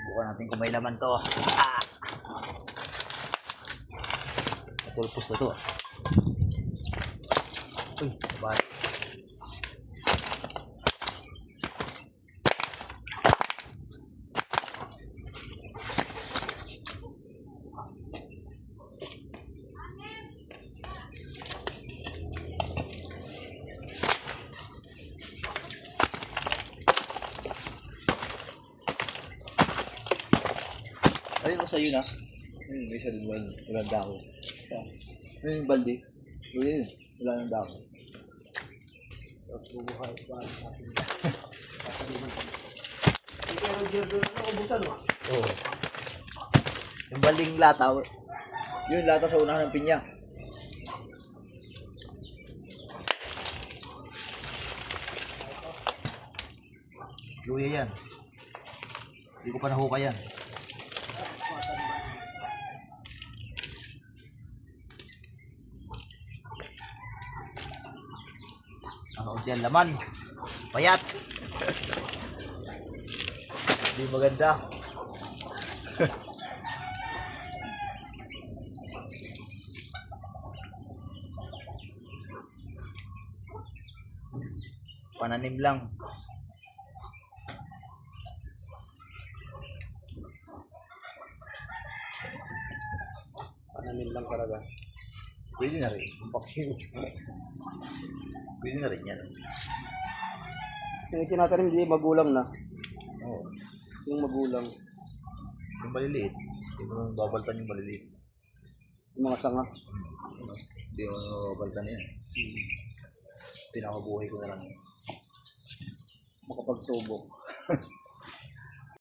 Bukan natin kung may laman to. Napulpos na to. Uy, bali. Ayun mo sa'yo na. May isa doon. Walang dako. Ayun yung balde. Ayun. Wala nang dako. Bubuhay pa natin. Pero dito na ubusan mo. Oo. Yung balding lata. Yun, lata sa unahan ng pinya. Luya yan. Hindi ko pa nahukay yan. Ano diyan laman? Payat. Hindi maganda. Pananim lang. Pananim lang talaga. Pwede na rin. Yung paksiw. Pwede na rin yan. Yung itinatanim di magulang na. Oo. Yung magulang. Yung maliliit. Hindi mo nang babaltan yung maliliit. Yung mga sanga. Hindi mo nang babaltan yan. Pinakabuhay ko na lang. Makapagsubok.